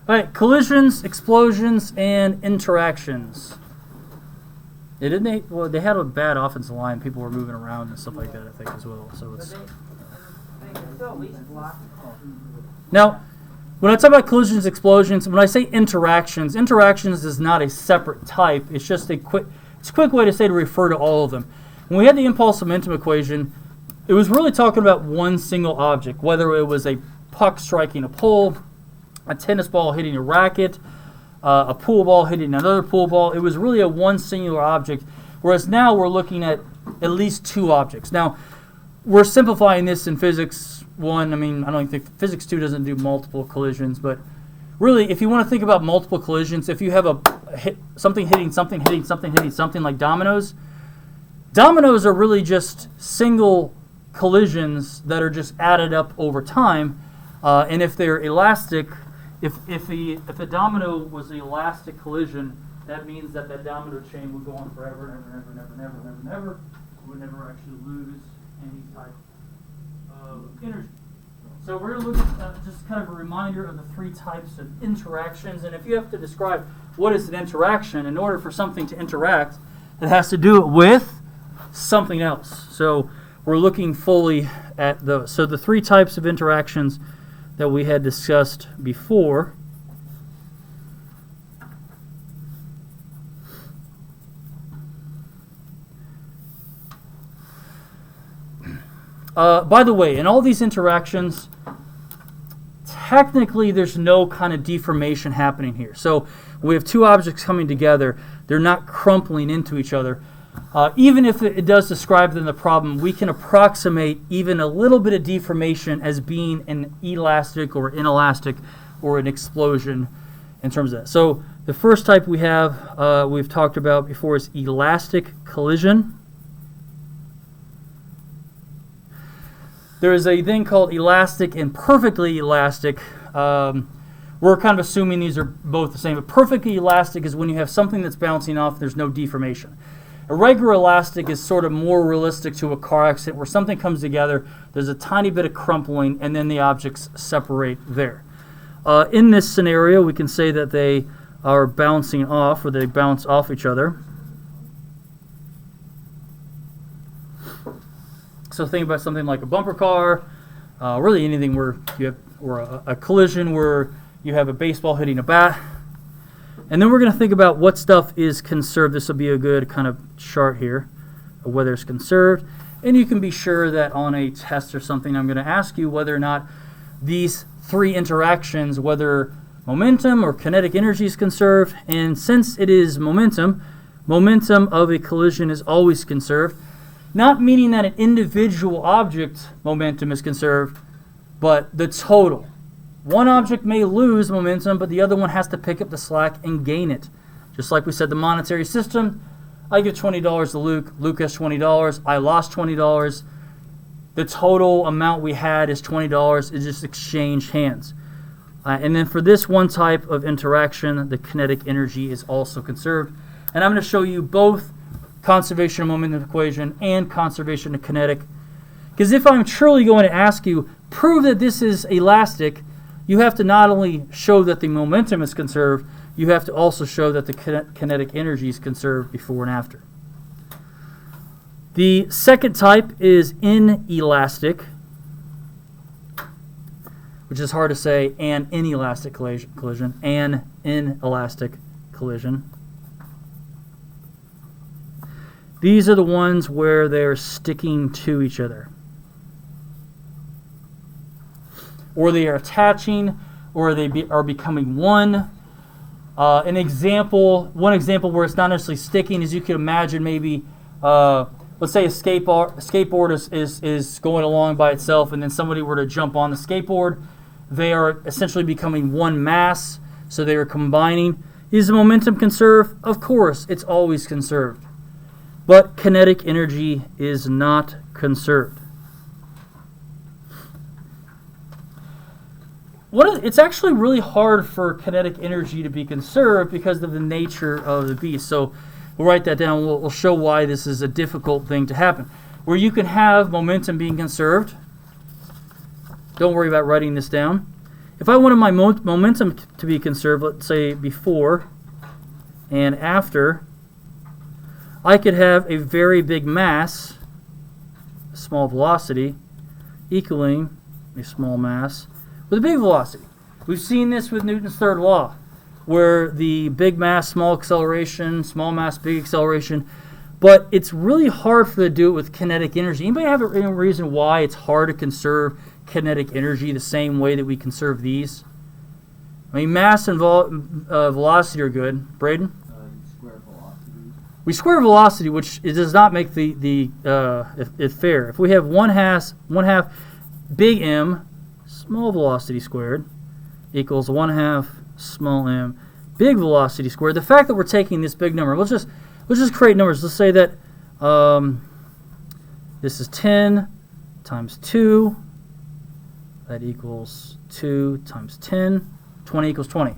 All right, collisions, explosions, and interactions. Well, they had a bad offensive line. People were moving around and stuff like that, I think, as well. So it's now, when I talk about collisions, explosions, when I say interactions, interactions is not a separate type. It's just a quick way to refer to all of them. When we had the impulse momentum equation, it was really talking about one single object, whether it was a puck striking a pole, a tennis ball hitting a racket, a pool ball hitting another pool ball. It was really a one singular object, whereas now we're looking at least two objects. Now, we're simplifying this in physics 1. I mean, I don't think physics 2 doesn't do multiple collisions, but really, if you want to think about multiple collisions, if you have something hitting something, hitting something, hitting something like dominoes, dominoes are really just single collisions that are just added up over time, and if they're elastic, if a domino was an elastic collision, that means that domino chain would go on forever and ever and ever and ever and ever and ever. We would never actually lose any type of energy. So we're looking at just kind of a reminder of the three types of interactions. And if you have to describe what is an interaction, in order for something to interact, it has to do it with something else. So we're looking fully at those. So the three types of interactions that we had discussed before. By the way, in all these interactions, technically there's no kind of deformation happening here. So when we have two objects coming together, they're not crumpling into each other. Even if it does describe in the problem, we can approximate even a little bit of deformation as being an elastic or inelastic or an explosion in terms of that. So the first type we've talked about before is elastic collision. There is a thing called elastic and perfectly elastic. We're kind of assuming these are both the same, but perfectly elastic is when you have something that's bouncing off, there's no deformation. Irregular elastic is sort of more realistic to a car accident where something comes together, there's a tiny bit of crumpling, and then the objects separate there. In this scenario, we can say that they are bouncing off, or they bounce off each other. So think about something like a bumper car, really anything where you have, or a collision where you have a baseball hitting a bat. And then we're going to think about what stuff is conserved. This will be a good kind of chart here of whether it's conserved. And you can be sure that on a test or something, I'm going to ask you whether or not these three interactions, whether momentum or kinetic energy is conserved. And since it is momentum of a collision is always conserved. Not meaning that an individual object momentum is conserved, but the total. One object may lose momentum, but the other one has to pick up the slack and gain it. Just like we said, the monetary system, I give $20 to Luke, Luke has $20, I lost $20. The total amount we had is $20, it just exchanged hands. And then for this one type of interaction, the kinetic energy is also conserved. And I'm going to show you both conservation of momentum equation and conservation of kinetic. Because if I'm truly going to ask you, prove that this is elastic, you have to not only show that the momentum is conserved, you have to also show that the kinetic energy is conserved before and after. The second type is inelastic, which is hard to say, an inelastic collision, an inelastic collision. These are the ones where they're sticking to each other, or they are attaching, or they are becoming one. One example where it's not necessarily sticking is you could imagine maybe, let's say a skateboard is going along by itself, and then somebody were to jump on the skateboard. They are essentially becoming one mass, so they are combining. Is the momentum conserved? Of course, it's always conserved. But kinetic energy is not conserved. It's actually really hard for kinetic energy to be conserved because of the nature of the beast. So we'll write that down. We'll show why this is a difficult thing to happen. Where you can have momentum being conserved. Don't worry about writing this down. if I wanted my momentum to be conserved, let's say before and after, I could have a very big mass, a small velocity, equaling a small mass with a big velocity. We've seen this with Newton's third law, where the big mass, small acceleration, small mass, big acceleration. But it's really hard to do it with kinetic energy. Anybody have any reason why it's hard to conserve kinetic energy the same way that we conserve these? I mean, mass and velocity are good. Braden? Square velocity. We square velocity, which it does not make it fair. If we have one half big M, small velocity squared, equals 1/2 small m, big velocity squared. The fact that we're taking this big number, let's just create numbers. Let's say that this is 10 times 2. That equals 2 times 10. 20 equals 20.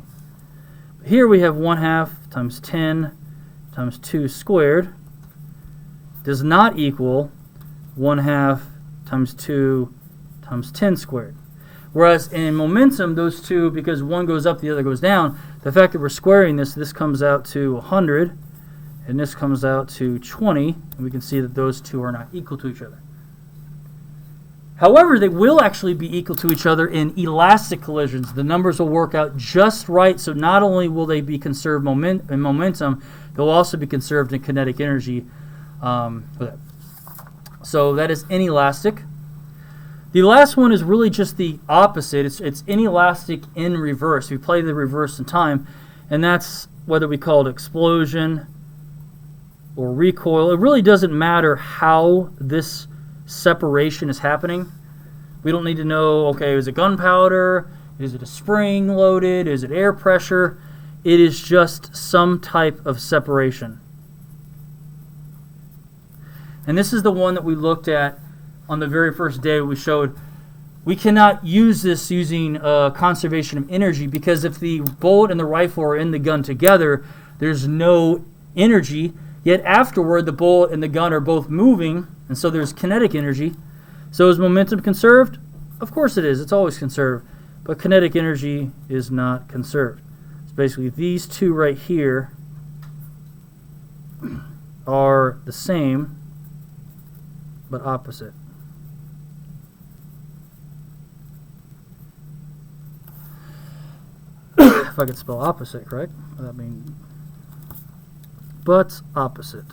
Here we have 1/2 times 10 times 2 squared does not equal 1/2 times 2 times 10 squared. Whereas in momentum, those two, because one goes up, the other goes down, the fact that we're squaring this comes out to 100, and this comes out to 20, and we can see that those two are not equal to each other. However, they will actually be equal to each other in elastic collisions. The numbers will work out just right, so not only will they be conserved in momentum, they'll also be conserved in kinetic energy. So that is inelastic. The last one is really just the opposite. It's inelastic in reverse. We play the reverse in time, and that's whether we call it explosion or recoil. It really doesn't matter how this separation is happening. We don't need to know, okay, is it gunpowder? Is it a spring loaded? Is it air pressure? It is just some type of separation. And this is the one that we looked at on the very first day. We showed we cannot use this using conservation of energy, because if the bullet and the rifle are in the gun together, there's no energy. Yet afterward, the bullet and the gun are both moving, and so there's kinetic energy. So is momentum conserved? Of course it is. It's always conserved. But kinetic energy is not conserved. It's basically these two right here are the same, but opposite. If I could spell opposite, correct? That means but opposite.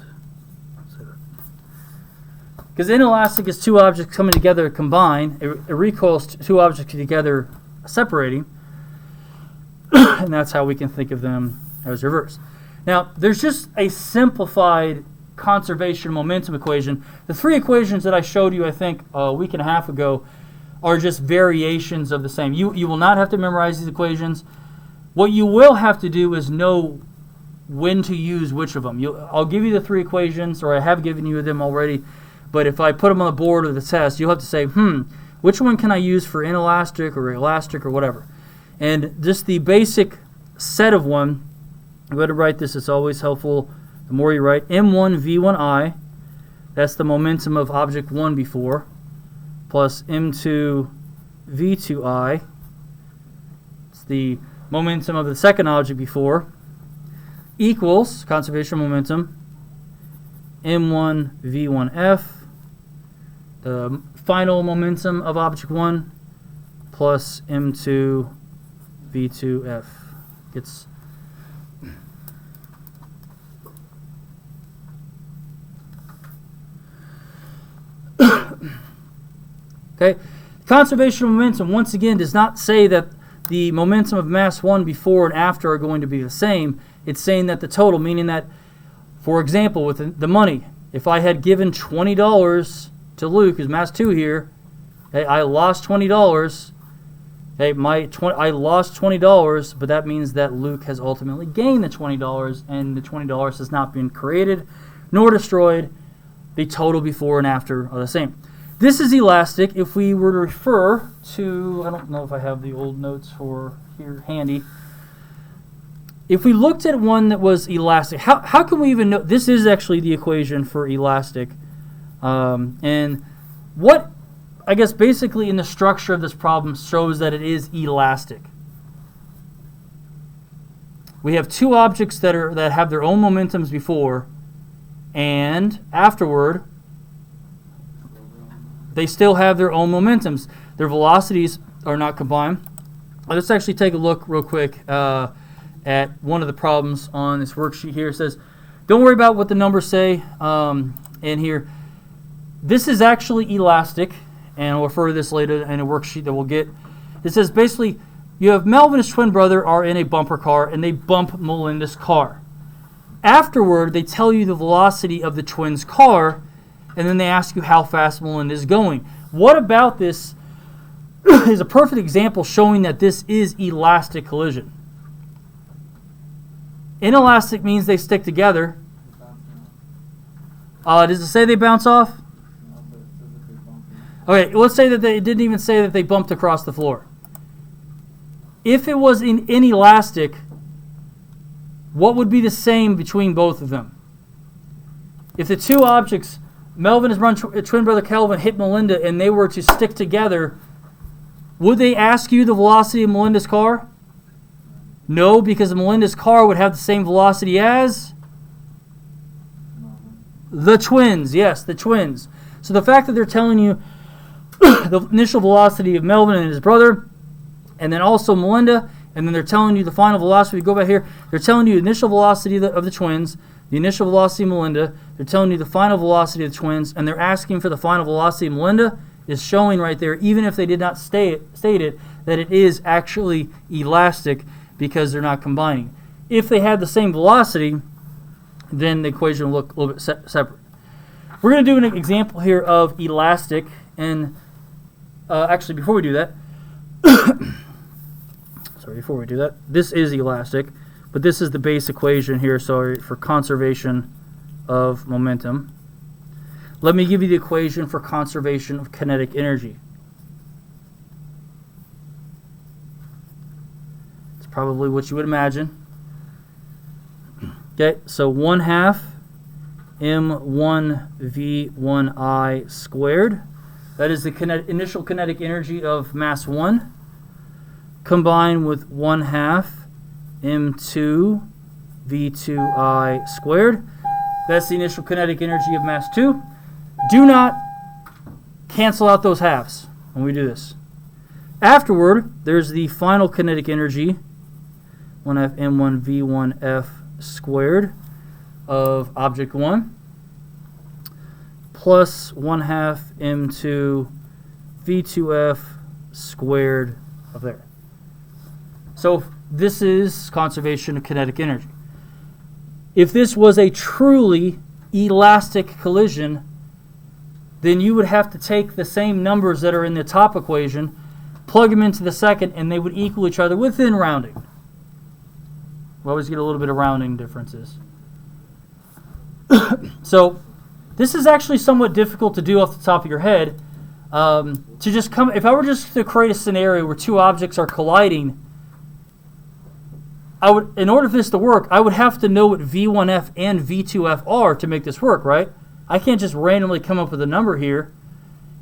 Because inelastic is two objects coming together combined. It recoils two objects together separating. And that's how we can think of them as reverse. Now, there's just a simplified conservation momentum equation. The three equations that I showed you, I think, a week and a half ago, are just variations of the same. You will not have to memorize these equations. What you will have to do is know when to use which of them. I'll give you the three equations, or I have given you them already, but if I put them on the board of the test, you'll have to say, which one can I use for inelastic or elastic or whatever? And just the basic set of one, I'm going to write this, it's always helpful. The more you write, M1 V1I, that's the momentum of object 1 before, plus M2 V2I, it's the momentum of the second object before, equals conservation momentum M1 V1F, the final momentum of object 1, plus M2 V2F. It's okay. Conservation momentum, once again, does not say that the momentum of mass 1 before and after are going to be the same. It's saying that the total, meaning that, for example, with the money, if I had given $20 to Luke, who's mass 2 here, hey, I lost $20. Hey, I lost $20, but that means that Luke has ultimately gained the $20, and the $20 has not been created nor destroyed. The total before and after are the same. This is elastic. If we were to refer to, I don't know if I have the old notes for here handy. If we looked at one that was elastic, how can we even know? This is actually the equation for elastic. And what I guess basically in the structure of this problem shows that it is elastic. We have two objects that have their own momentums before, and afterward, they still have their own momentums. Their velocities are not combined. Let's actually take a look real quick at one of the problems on this worksheet here. It says, don't worry about what the numbers say in here. This is actually elastic, and I'll refer to this later in a worksheet that we'll get. It says basically, you have Melvin and his twin brother are in a bumper car, and they bump Melinda's car. Afterward, they tell you the velocity of the twins' car, and then they ask you how fast Melinda is going. What about this is a perfect example showing that this is elastic collision. Inelastic means they stick together. Does it say they bounce off? Okay, let's say that it didn't even say that they bumped across the floor. If it was inelastic, what would be the same between both of them? If the two objects, Melvin and his twin brother Kelvin, hit Melinda and they were to stick together, would they ask you the velocity of Melinda's car? No, because Melinda's car would have the same velocity as the twins. Yes, the twins. So the fact that they're telling you the initial velocity of Melvin and his brother, and then also Melinda, and then they're telling you the final velocity. We go back here. They're telling you the initial velocity of the twins, the initial velocity of Melinda. They're telling you the final velocity of the twins, and they're asking for the final velocity of Melinda. Is showing right there, even if they did not state it, that it is actually elastic because they're not combining. If they had the same velocity, then the equation will look a little bit separate. We're going to do an example here of elastic, and actually before we do that, this is elastic, but this is the base equation here, sorry, for conservation of momentum. Let me give you the equation for conservation of kinetic energy. It's probably what you would imagine. Okay, so 1/2 m1v1I squared. That is the initial kinetic energy of mass 1, combined with 1/2 m2v2I squared. That's the initial kinetic energy of mass 2. Do not cancel out those halves when we do this. Afterward, there's the final kinetic energy, 1/2 m1v1f squared of object 1, plus 1/2 m2v2f squared of there. So this is conservation of kinetic energy. If this was a truly elastic collision, then you would have to take the same numbers that are in the top equation, plug them into the second, and they would equal each other within rounding. We always get a little bit of rounding differences. So this is actually somewhat difficult to do off the top of your head. If I were just to create a scenario where two objects are colliding, in order for this to work, I would have to know what V1F and V2F are to make this work, right? I can't just randomly come up with a number here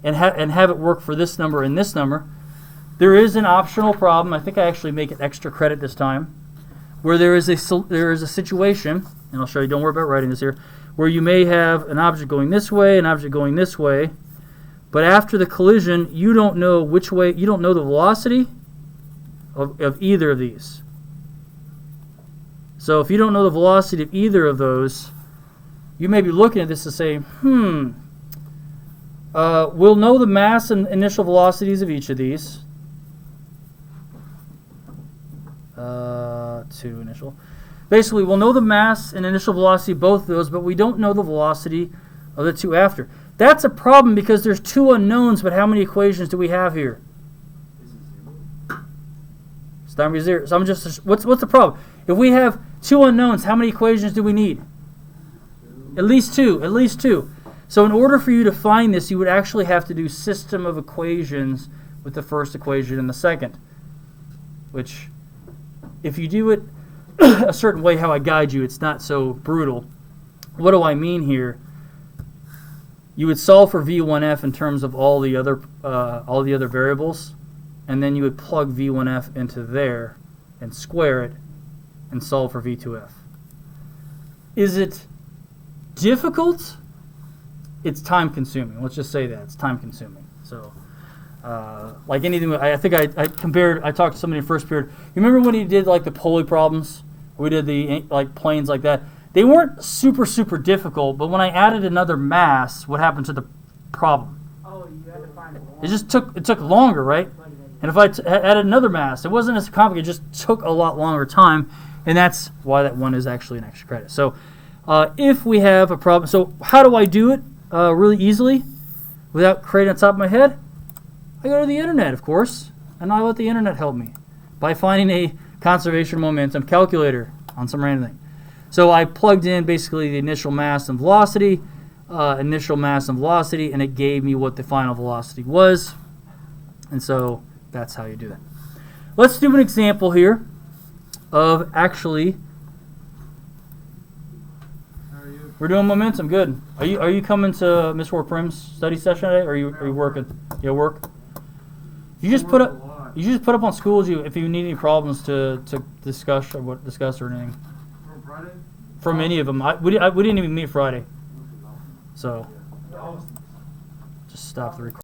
and have it work for this number and this number. There is an optional problem. I think I actually make it extra credit this time, where there is a situation, and I'll show you. Don't worry about writing this here, where you may have an object going this way, an object going this way, but after the collision, you don't know which way. You don't know the velocity of either of these. So if you don't know the velocity of either of those, you may be looking at this and say, we'll know the mass and initial velocities of each of these. Two initial. Basically, we'll know the mass and initial velocity of both of those, but we don't know the velocity of the two after. That's a problem because there's two unknowns, but how many equations do we have here? It's not really zero. So what's the problem? If we have two unknowns, how many equations do we need? At least two. At least two. So in order for you to find this, you would actually have to do system of equations with the first equation and the second. Which, if you do it a certain way, how I guide you, it's not so brutal. What do I mean here? you would solve for V1F in terms of all the other variables, and then you would plug V1F into there and square it and solve for V2F. Is it difficult? It's time consuming. Let's just say that it's time consuming. So, like anything, I think I compared. I talked to somebody in first period. You remember when he did like the pulley problems? We did the like planes like that. They weren't super difficult, but when I added another mass, what happened to the problem? Oh, you had to find it. It took longer, right? And if I added another mass, it wasn't as complicated. It just took a lot longer time, and that's why that one is actually an extra credit. So, if we have a problem, so how do I do it really easily without creating on top of my head? I go to the internet, of course, and I let the internet help me by finding a conservation momentum calculator on some random thing. So I plugged in basically the initial mass and velocity, and it gave me what the final velocity was. And so that's how you do that. Let's do an example here of actually. How are you? We're doing momentum. Good. Are you coming to Miss War Prim's study session today, or are you working? You at work? You just put up on schools if you need any problems to discuss or anything. From Friday? From any of them, we didn't even meet Friday, so just stop the recording.